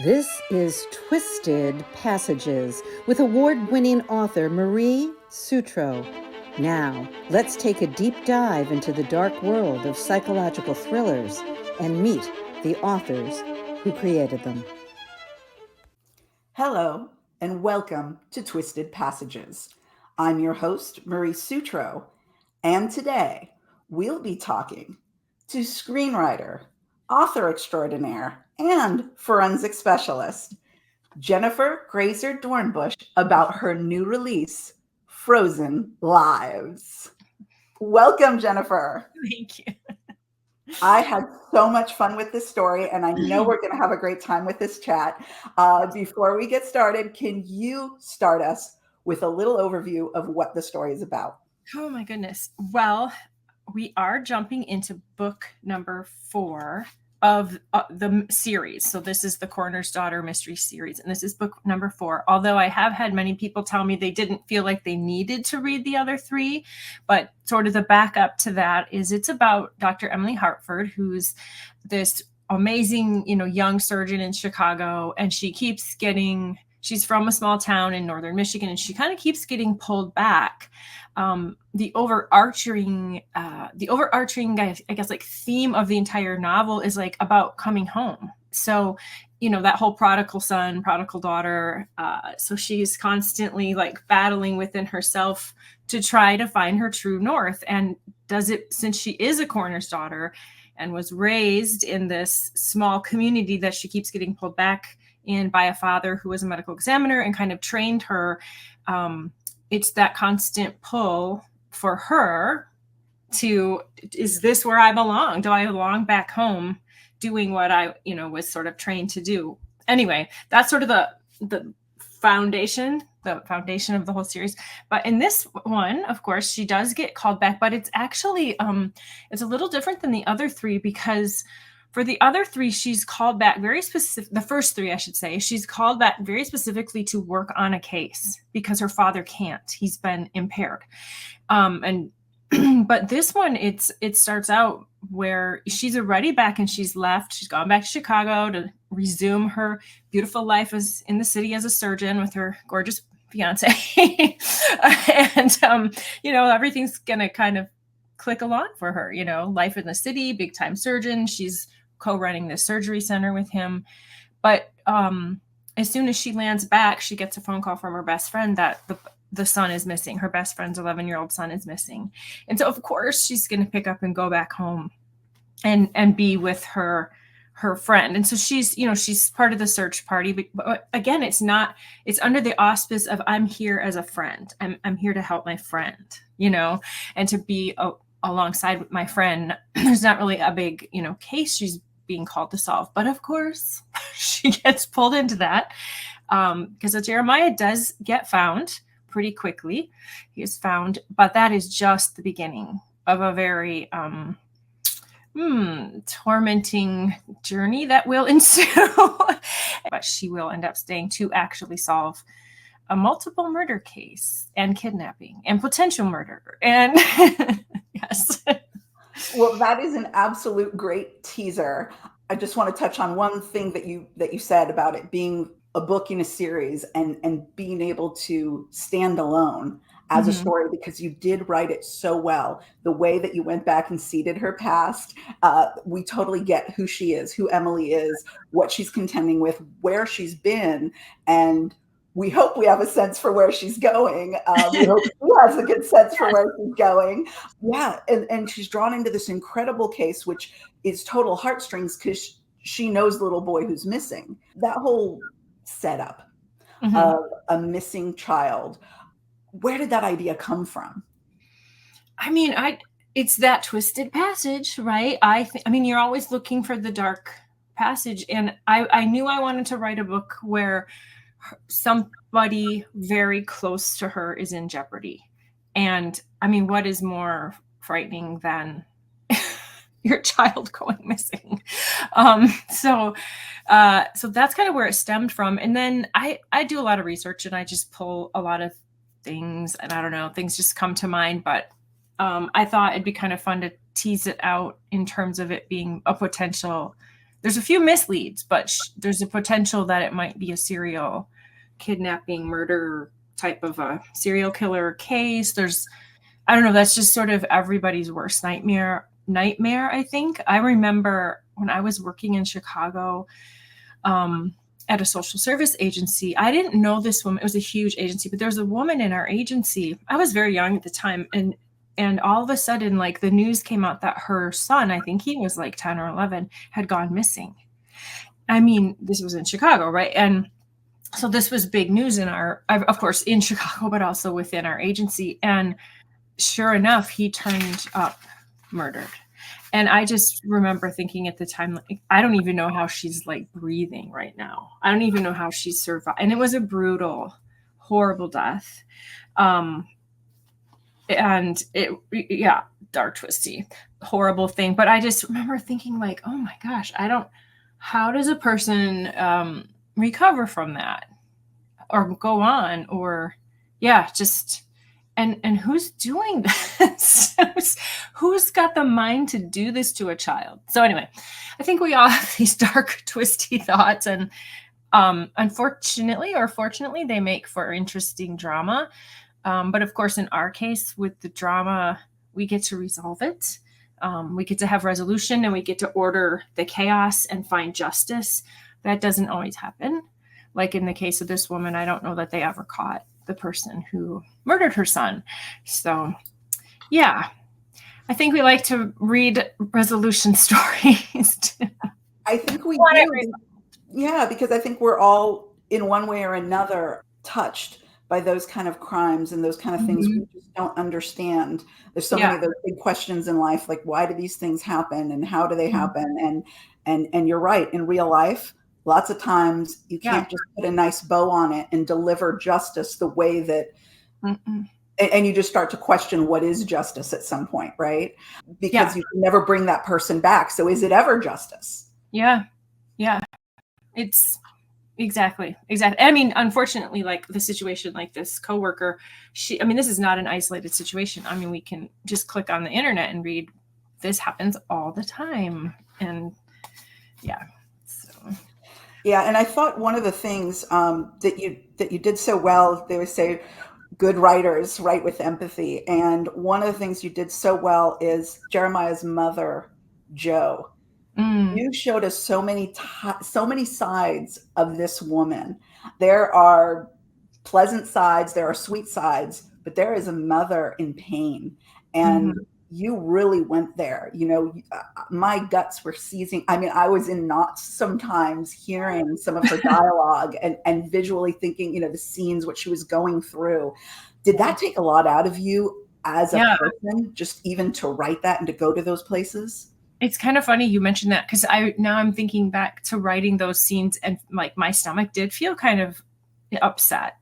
This is Twisted Passages with award-winning author Marie Sutro. Now, let's take a deep dive into the dark world of psychological thrillers and meet the authors who created them. Hello, and welcome to Twisted Passages. I'm your host, Marie Sutro, and today we'll be talking to screenwriter, author extraordinaire, and forensic specialist, Jennifer Graeser Dornbush, about her new release, Frozen Lives. Welcome, Jennifer. Thank you. I had so much fun with this story, and I know we're going to have a great time with this chat. Before we get started, can you start us with a little overview of what the story is about? Oh my goodness. Well, we are jumping into book number 4 of the series. So this is the Coroner's Daughter mystery series, and this is book number 4. Although I have had many people tell me they didn't feel like they needed to read the other 3, but sort of the backup to that is it's about Dr. Emily Hartford, who's this amazing, young surgeon in Chicago, and she's from a small town in northern Michigan, and she kind of keeps getting pulled back. The overarching, I guess, like theme of the entire novel is like about coming home. So, that whole prodigal son, prodigal daughter. So she's constantly like battling within herself to try to find her true north, and does it since she is a coroner's daughter and was raised in this small community that she keeps getting pulled back in by a father who was a medical examiner and kind of trained her. It's that constant pull for her to, is this where I belong? Do I belong back home doing what I, was sort of trained to do? Anyway, that's sort of the foundation of the whole series. But in this one, of course, she does get called back, but it's actually, it's a little different than the other 3, because for the other 3, she's called back very specific. The first 3, I should say, she's called back very specifically to work on a case because her father can't. He's been impaired. But this one, it starts out where she's already back and she's left. She's gone back to Chicago to resume her beautiful life as in the city as a surgeon with her gorgeous fiance. And everything's gonna kind of click along for her. Life in the city, big time surgeon. She's co-running the surgery center with him. But as soon as she lands back, she gets a phone call from her best friend that the son is missing. Her best friend's 11-year-old son is missing. And so, of course, she's going to pick up and go back home and be with her friend. And so she's part of the search party. But again, it's under the auspice of I'm here as a friend. I'm here to help my friend, and to be alongside my friend. There's not really a big, case she's being called to solve. But of course, she gets pulled into that because Jeremiah does get found pretty quickly. He is found, but that is just the beginning of a very tormenting journey that will ensue. But she will end up staying to actually solve a multiple murder case and kidnapping and potential murder. And yes. Well, that is an absolute great teaser. I just want to touch on one thing that you said about it being a book in a series and being able to stand alone as a story, because you did write it so well. The way that you went back and seeded her past, we totally get who she is, who Emily is, what she's contending with, where she's been, and we hope we have a sense for where she's going. We hope she has a good sense for where she's going. Yeah, and she's drawn into this incredible case, which is total heartstrings because she knows the little boy who's missing. That whole setup of a missing child, where did that idea come from? I mean, it's that twisted passage, right? I mean, you're always looking for the dark passage, and I knew I wanted to write a book where somebody very close to her is in jeopardy. And I mean, what is more frightening than your child going missing? So that's kind of where it stemmed from. And then I do a lot of research and I just pull a lot of things, and I don't know, things just come to mind. But I thought it'd be kind of fun to tease it out in terms of it being a potential there's a few misleads, but there's a potential that it might be a serial kidnapping, murder type of a serial killer case. I don't know, that's just sort of everybody's worst nightmare, I think. I remember when I was working in Chicago, at a social service agency, I didn't know this woman. It was a huge agency, but there was a woman in our agency. I was very young at the time. And all of a sudden, like, the news came out that her son, I think he was like 10 or 11, had gone missing. I mean, this was in Chicago, right? And so this was big news of course, in Chicago, but also within our agency. And sure enough, he turned up murdered. And I just remember thinking at the time, like, I don't even know how she's like breathing right now. I don't even know how she survived. And it was a brutal, horrible death. And dark, twisty, horrible thing. But I just remember thinking, like, oh my gosh, how does a person recover from that or go on, or and who's doing this? Who's got the mind to do this to a child? So anyway, I think we all have these dark, twisty thoughts, and unfortunately or fortunately, they make for interesting drama. But of course, in our case, with the drama, we get to resolve it. We get to have resolution, and we get to order the chaos and find justice. That doesn't always happen. Like in the case of this woman, I don't know that they ever caught the person who murdered her son. So yeah, I think we like to read resolution stories. I think we do. Yeah, because I think we're all in one way or another touched by those kind of crimes and those kind of things we just don't understand. There's so many of those big questions in life, like, why do these things happen and how do they happen? And you're right, in real life, lots of times you can't just put a nice bow on it and deliver justice the way that, and you just start to question what is justice at some point, right? Because you can never bring that person back. So is it ever justice? Yeah. It's exactly. I mean, unfortunately, like the situation, like this coworker, this is not an isolated situation. I mean, we can just click on the internet and read, this happens all the time. And and I thought one of the things that you did so well, they would say good writers write with empathy. And one of the things you did so well is Jeremiah's mother, Jo. You showed us so many sides of this woman. There are pleasant sides, there are sweet sides, but there is a mother in pain. And you really went there. My guts were seizing. I mean, I was in knots sometimes hearing some of her dialogue and visually thinking, the scenes, what she was going through. Did that take a lot out of you as a person, just even to write that and to go to those places? It's kind of funny you mentioned that, because now I'm thinking back to writing those scenes, and like my stomach did feel kind of upset,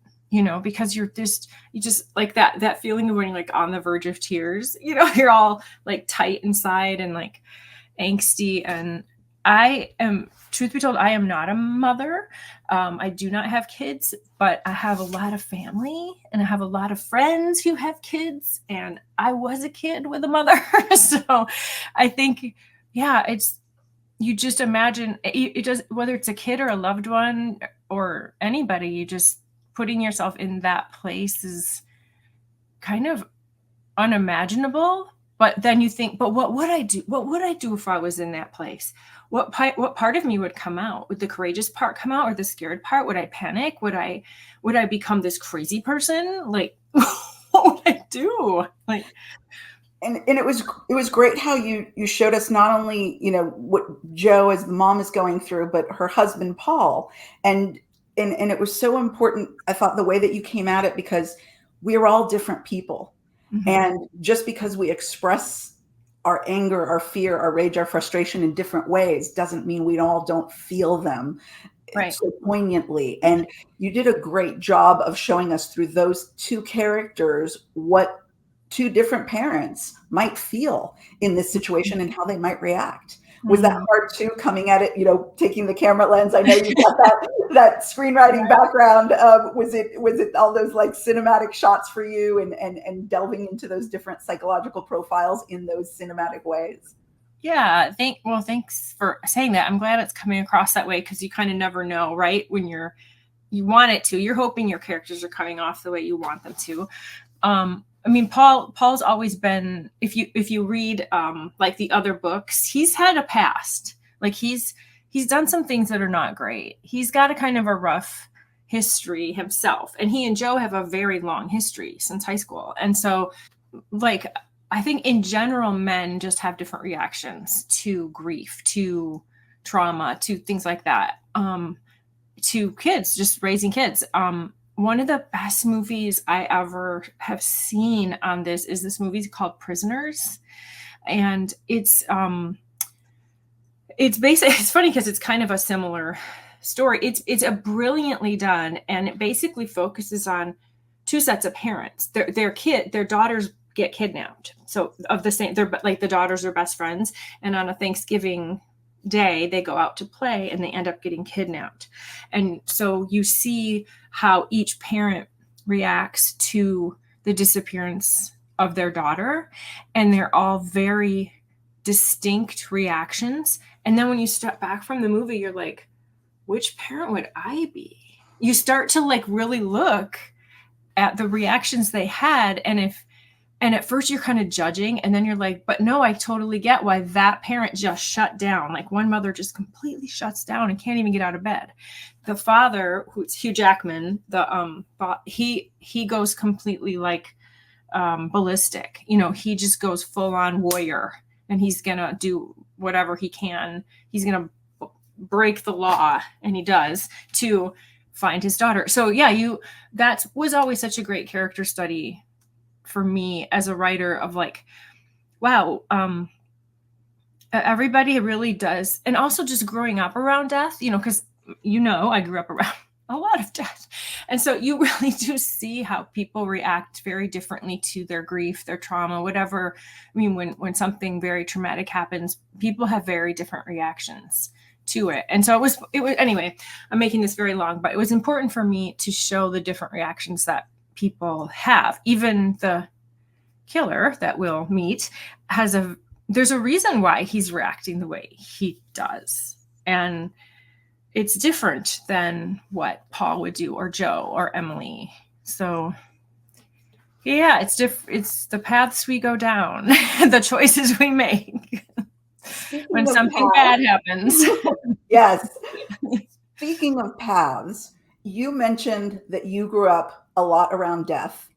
because you just like that feeling of when you're like on the verge of tears, you're all like tight inside and like angsty. And truth be told, I am not a mother. I do not have kids, but I have a lot of family and I have a lot of friends who have kids, and I was a kid with a mother. So I think, you just imagine it does, whether it's a kid or a loved one or anybody, you just putting yourself in that place is kind of unimaginable. But then you think, but what would I do? What would I do if I was in that place? What part of me would come out? Would the courageous part come out, or the scared part? Would I panic? Would I become this crazy person? Like, what would I do? Like, and it was great how you showed us not only, what Jo as the mom is going through, but her husband, Paul. And it was so important, I thought, the way that you came at it, because we are all different people. And just because we express our anger, our fear, our rage, our frustration in different ways doesn't mean we all don't feel them so poignantly. And you did a great job of showing us through those two characters what two different parents might feel in this situation and how they might react. Was that hard too, coming at it, taking the camera lens? I know you've got that screenwriting background. Was it all those like cinematic shots for you and delving into those different psychological profiles in those cinematic ways? Yeah, thanks for saying that. I'm glad it's coming across that way, because you kind of never know, right? When you want it to, you're hoping your characters are coming off the way you want them to. I mean, Paul's always been, if you read like the other books, he's had a past. Like he's done some things that are not great. He's got a kind of a rough history himself, and he and Joe have a very long history since high school. And so, like, I think in general, men just have different reactions to grief, to trauma, to things like that. To kids, just raising kids. One of the best movies I ever have seen on this is this movie called Prisoners. And it's basically, it's funny because it's kind of a similar story. It's a brilliantly done, and it basically focuses on two sets of parents. Their daughters get kidnapped. So of the same, they're like, the daughters are best friends, and on a Thanksgiving day they go out to play and they end up getting kidnapped. And so you see how each parent reacts to the disappearance of their daughter, and they're all very distinct reactions. And then when you step back from the movie, you're like, which parent would I be? You start to like really look at the reactions they had, and at first you're kind of judging, and then you're like, but no, I totally get why that parent just shut down. Like one mother just completely shuts down and can't even get out of bed. The father, who's Hugh Jackman, he goes completely like ballistic. You know, he just goes full on warrior, and he's gonna do whatever he can. He's gonna break the law, and he does, to find his daughter. So yeah, that was always such a great character study for me as a writer, of like, wow, everybody really does. And also just growing up around death, because I grew up around a lot of death, and so you really do see how people react very differently to their grief, their trauma, whatever. I mean, when something very traumatic happens, people have very different reactions to it. And so it was anyway, I'm making this very long, but it was important for me to show the different reactions that people have. Even the killer that we'll meet there's a reason why he's reacting the way he does, and it's different than what Paul would do, or Joe, or Emily. So yeah, it's the paths we go down, the choices we make when something bad happens. Yes. Speaking of paths, you mentioned that you grew up a lot around death.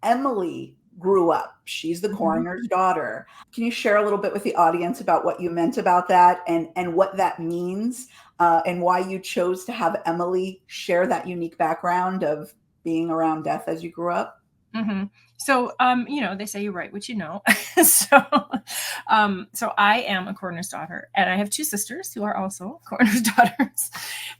Emily grew up. She's the coroner's daughter. Can you share a little bit with the audience about what you meant about that, and what that means, and why you chose to have Emily share that unique background of being around death as you grew up? Mm-hmm. So, they say you write what you know. So I am a coroner's daughter, and I have two sisters who are also coroner's daughters.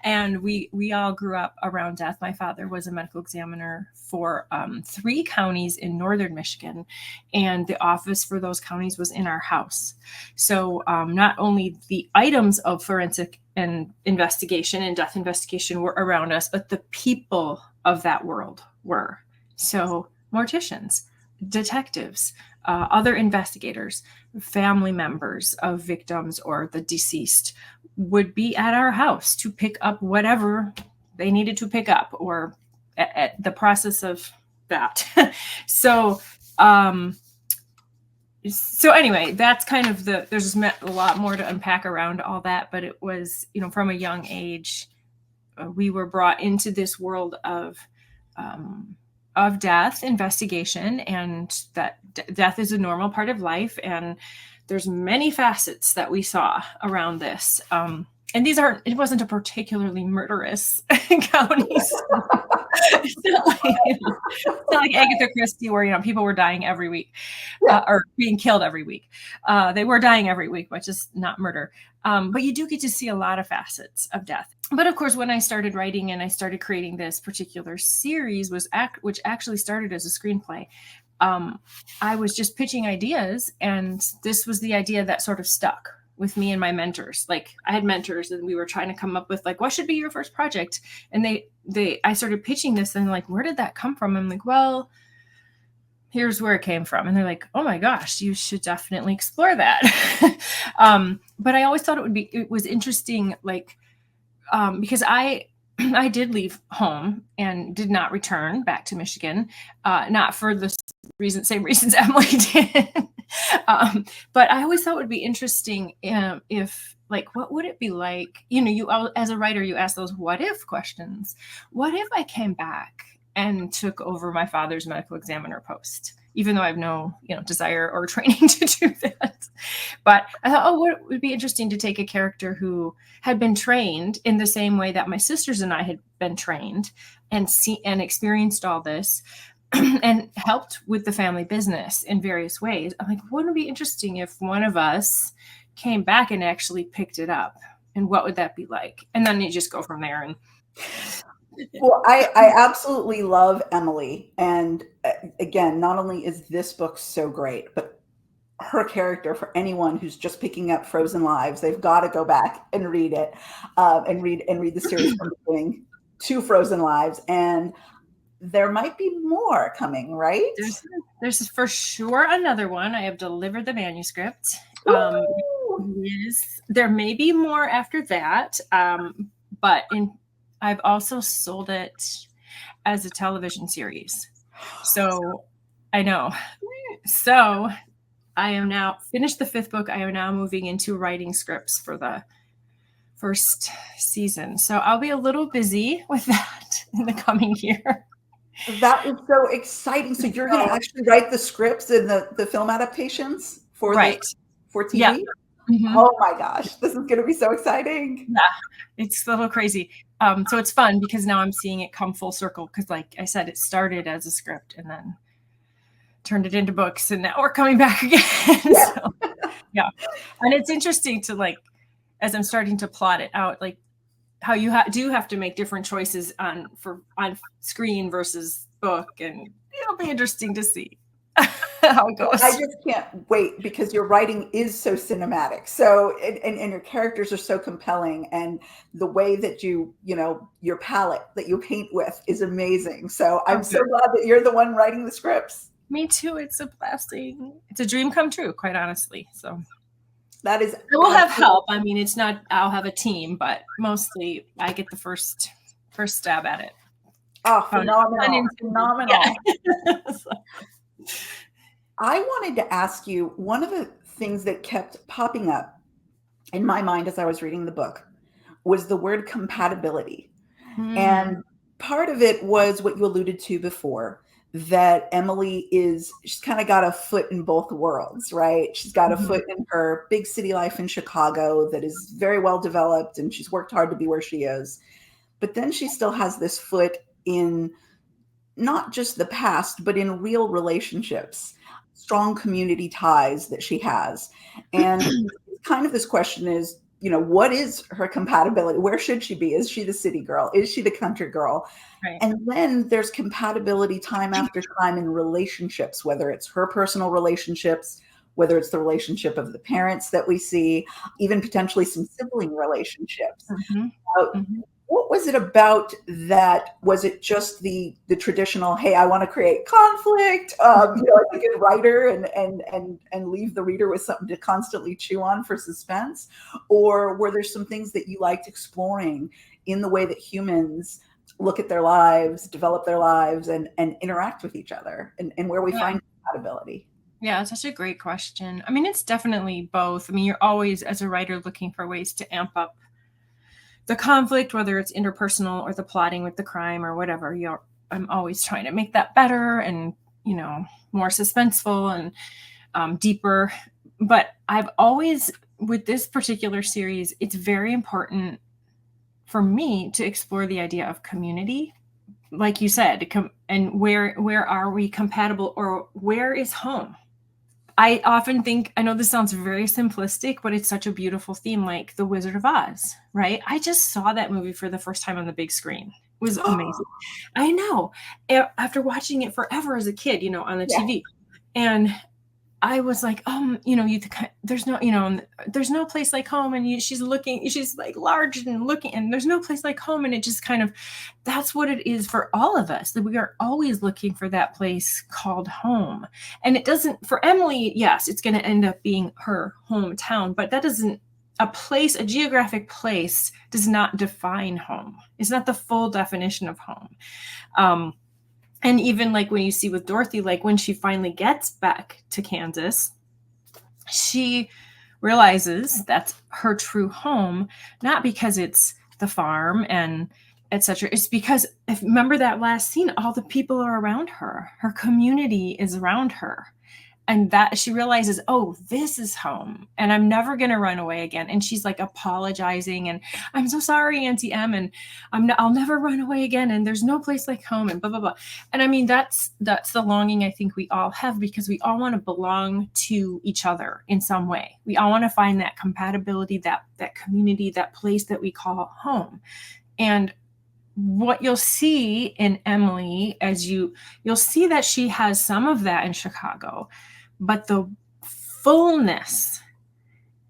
And we all grew up around death. My father was a medical examiner for 3 counties in northern Michigan, and the office for those counties was in our house. So not only the items of forensic and investigation and death investigation were around us, but the people of that world were. So morticians, detectives, other investigators, family members of victims or the deceased would be at our house to pick up whatever they needed to pick up, or at the process of that. So anyway, that's kind of there's a lot more to unpack around all that, but it was, from a young age, we were brought into this world of death investigation, and that death is a normal part of life. And there's many facets that we saw around this. And it wasn't a particularly murderous county. It's not like Agatha Christie, where, people were dying every week, or being killed every week. They were dying every week, but just not murder. But you do get to see a lot of facets of death. But of course, when I started writing and I started creating this particular series, which actually started as a screenplay, I was just pitching ideas, and this was the idea that sort of stuck with me and my mentors. Like, I had mentors, and we were trying to come up with, like, what should be your first project? And I started pitching this, and like, where did that come from? I'm like, well, here's where it came from. And they're like, oh my gosh, you should definitely explore that. But I always thought it was interesting, like, because I did leave home and did not return back to Michigan, not for the same reasons Emily did. But I always thought it would be interesting if, like, what would it be like? You as a writer, you ask those what if questions. What if I came back and took over my father's medical examiner post, even though I have no, desire or training to do that. But I thought, what would be interesting to take a character who had been trained in the same way that my sisters and I had been trained and experienced all this and helped with the family business in various ways. I'm like, wouldn't it be interesting if one of us came back and actually picked it up? And what would that be like? And then you just go from there. And well, I absolutely love Emily. And again, not only is this book so great, but her character, for anyone who's just picking up Frozen Lives, they've got to go back and read it, and read the series from the beginning to Frozen Lives. And there might be more coming, right? There's for sure another one. I have delivered the manuscript. There may be more after that, but I've also sold it as a television series. So I know. So I am now finished the 5th book. I am now moving into writing scripts for the first season. So I'll be a little busy with that in the coming year. That is so exciting. So you're going to actually write the scripts and the film adaptations for for TV? Yeah. Mm-hmm. Oh my gosh, this is going to be so exciting. Yeah, it's a little crazy. So it's fun because now I'm seeing it come full circle, because like I said, it started as a script and then turned it into books, and now we're coming back again. Yeah. So, yeah. And it's interesting to, like, as I'm starting to plot it out, like how you do have to make different choices on screen versus book, and it'll be interesting to see how it goes. I just can't wait, because your writing is so cinematic. So, and your characters are so compelling, and the way that your palette that you paint with is amazing. So I'm so glad that you're the one writing the scripts. Me too. It's a blessing. It's a dream come true, quite honestly. So that is. I will have help. I mean, it's not, I'll have a team, but mostly I get the first stab at it. Oh, phenomenal. Phenomenal. Yeah. I wanted to ask you, one of the things that kept popping up in my mind as I was reading the book was the word compatibility. And part of it was what you alluded to before, that Emily she's kind of got a foot in both worlds, right? She's got a foot in her big city life in Chicago that is very well developed, and she's worked hard to be where she is. But then she still has this foot in not just the past, but in real relationships, strong community ties that she has. And kind of this question is, what is her compatibility? Where should she be? Is she the city girl? Is she the country girl? Right. And then there's compatibility time after time in relationships, whether it's her personal relationships, whether it's the relationship of the parents that we see, even potentially some sibling relationships. What was it about that? Was it just the traditional, hey, I want to create conflict, like a good writer, and leave the reader with something to constantly chew on for suspense? Or were there some things that you liked exploring in the way that humans look at their lives, develop their lives, and interact with each other, and where we find compatibility? Yeah, it's such a great question. I mean, it's definitely both. I mean, you're always, as a writer, looking for ways to amp up the conflict, whether it's interpersonal or the plotting with the crime or whatever. I'm always trying to make that better and, more suspenseful and deeper. But I've always, with this particular series, it's very important for me to explore the idea of community, like you said, and where are we compatible, or where is home? I often think, I know this sounds very simplistic, but it's such a beautiful theme, like The Wizard of Oz, right? I just saw that movie for the first time on the big screen. It was amazing. I know. After watching it forever as a kid, on the TV. And I was like, there's no place like home. And she's like large and looking, and there's no place like home. And it just kind of, that's what it is for all of us, that we are always looking for that place called home. And it doesn't, for Emily, yes, it's going to end up being her hometown, but that doesn't, a geographic place does not define home. It's not the full definition of home. And even like when you see with Dorothy, like when she finally gets back to Kansas, she realizes that's her true home, not because it's the farm and etc. It's because, remember that last scene, all the people are around her. Her community is around her. And that she realizes, oh, this is home, and I'm never going to run away again. And she's like apologizing, and I'm so sorry, Auntie Em, and I'll never run away again. And there's no place like home, and blah, blah, blah. And I mean, that's the longing I think we all have, because we all want to belong to each other in some way. We all want to find that compatibility, that community, that place that we call home. And what you'll see in Emily, you'll see that she has some of that in Chicago, but the fullness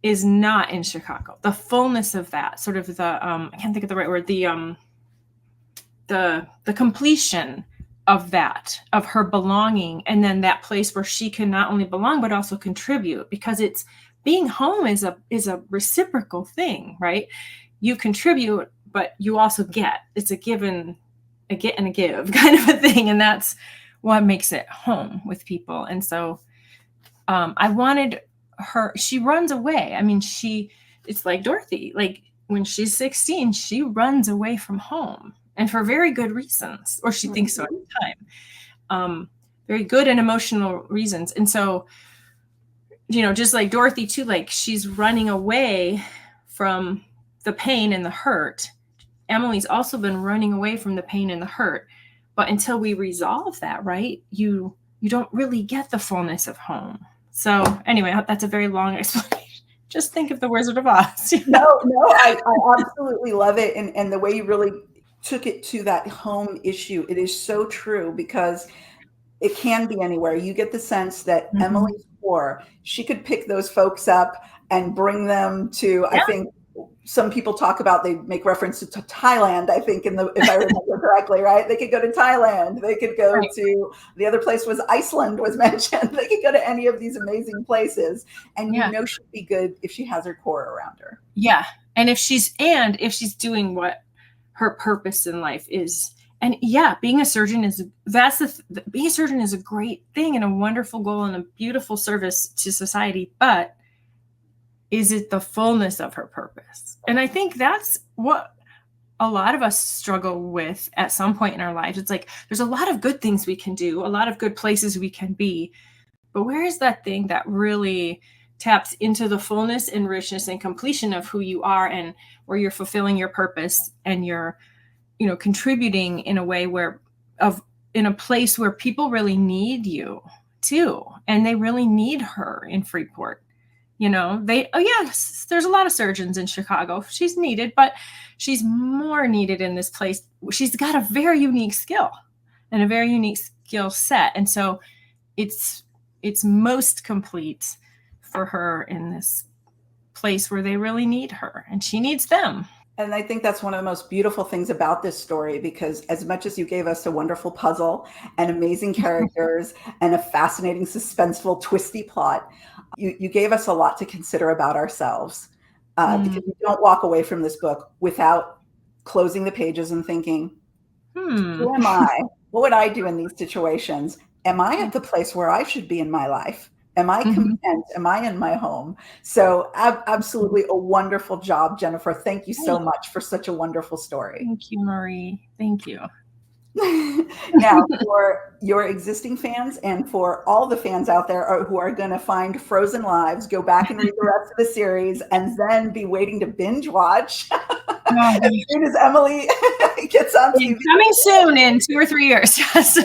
is not in Chicago. The fullness of that, sort of I can't think of the right word, the completion of that, of her belonging, and then that place where she can not only belong but also contribute, because it's being home is a reciprocal thing, right? You contribute, but you also get. It's a get and a give kind of a thing. And that's what makes it home with people. And so I wanted her, she runs away. I mean, it's like Dorothy, like when she's 16, she runs away from home, and for very good reasons, or she thinks so at the time. Very good and emotional reasons. And so, just like Dorothy too, like she's running away from the pain and the hurt. Emily's also been running away from the pain and the hurt. But until we resolve that, right, you don't really get the fullness of home. So anyway, that's a very long explanation. Just think of the Wizard of Oz. No, I absolutely love it. And the way you really took it to that home issue, it is so true, because it can be anywhere. You get the sense that Emily's poor. She could pick those folks up and bring them to, I think, some people talk about, they make reference to Thailand, I think, if I remember correctly, right? They could go to Thailand. They could go to, the other place was Iceland was mentioned. They could go to any of these amazing places. And she'd be good if she has her core around her. Yeah. And if she's doing what her purpose in life is. And being a surgeon is a great thing and a wonderful goal and a beautiful service to society. But is it the fullness of her purpose? And I think that's what a lot of us struggle with at some point in our lives. It's like, there's a lot of good things we can do, a lot of good places we can be, but where is that thing that really taps into the fullness and richness and completion of who you are, and where you're fulfilling your purpose and you're, contributing in a way in a place where people really need you too. And they really need her in Freeport. Yes, there's a lot of surgeons in Chicago. She's needed, but she's more needed in this place. She's got a very unique skill and a very unique skill set. And so it's most complete for her in this place where they really need her, and she needs them. And I think that's one of the most beautiful things about this story, because as much as you gave us a wonderful puzzle and amazing characters and a fascinating, suspenseful, twisty plot, you gave us a lot to consider about ourselves, because we don't walk away from this book without closing the pages and thinking, who am I? What would I do in these situations? Am I at the place where I should be in my life? Am I content? Am I in my home? So absolutely a wonderful job, Jennifer. Thank you so much for such a wonderful story. Thank you, Marie. Thank you. Now, for your existing fans and for all the fans out there who are going to find Frozen Lives, go back and read the rest of the series and then be waiting to binge watch as soon as Emily gets on TV. Coming soon in 2 or 3 years. Yes.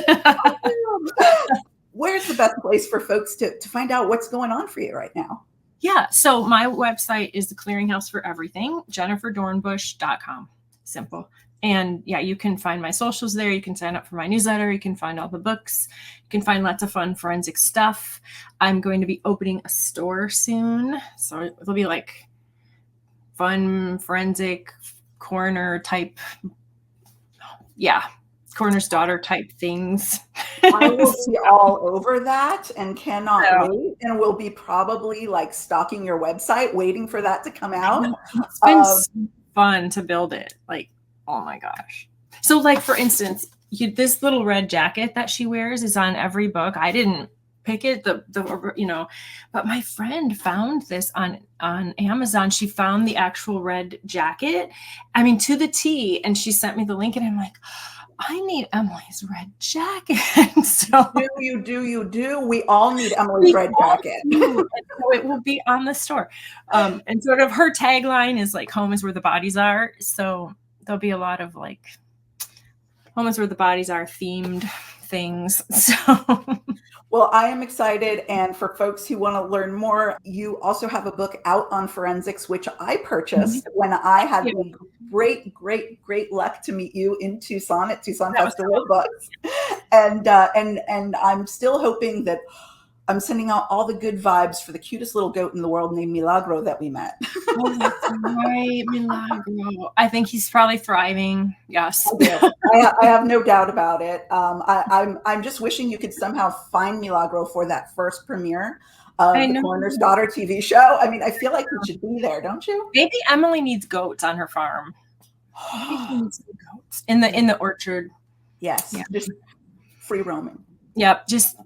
Where's the best place for folks to find out what's going on for you right now? Yeah. So my website is the Clearinghouse for Everything, jenniferdornbush.com. Simple. And yeah, you can find my socials there. You can sign up for my newsletter. You can find all the books. You can find lots of fun forensic stuff. I'm going to be opening a store soon. So it'll be like fun forensic corner type. Yeah. Coroner's daughter type things. I will be all over that and cannot Yeah. wait. And we'll be probably like stalking your website, waiting for that to come out. It's been so fun to build it. Like, oh my gosh. So like, for instance, this little red jacket that she wears is on every book. I didn't pick it, but my friend found this on Amazon. She found the actual red jacket. I mean, to the T. And she sent me the link and I'm like, I need Emily's red jacket. So you do. We all need Emily's red jacket. So it will be on the store. And sort of her tagline is like, home is where the bodies are. So there'll be a lot of like home is where the bodies are themed things. So well, I am excited. And for folks who want to learn more, you also have a book out on forensics, which I purchased when I had the great luck to meet you in Tucson at Tucson Festival of Books. And I'm still hoping that I'm sending out all the good vibes for the cutest little goat in the world named Milagro that we met. Oh, that's right, Milagro. I think he's probably thriving. Yes, I have no doubt about it. I'm just wishing you could somehow find Milagro for that first premiere of the Coroner's Daughter TV show. I mean, I feel like he should be there, don't you? Maybe Emily needs goats on her farm. Maybe she needs some goats in the orchard. Yes, just free roaming. Yep, just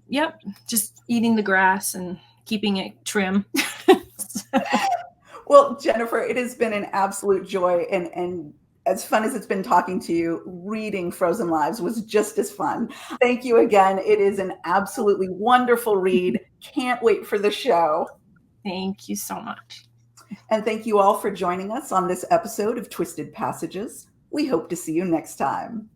eating the grass and keeping it trim. Well, Jennifer, it has been an absolute joy, and as fun as it's been talking to you, reading Frozen Lives was just as fun. Thank you again. It is an absolutely wonderful read. Can't wait for the show. Thank you so much. And thank you all for joining us on this episode of Twisted Passages. We hope to see you next time.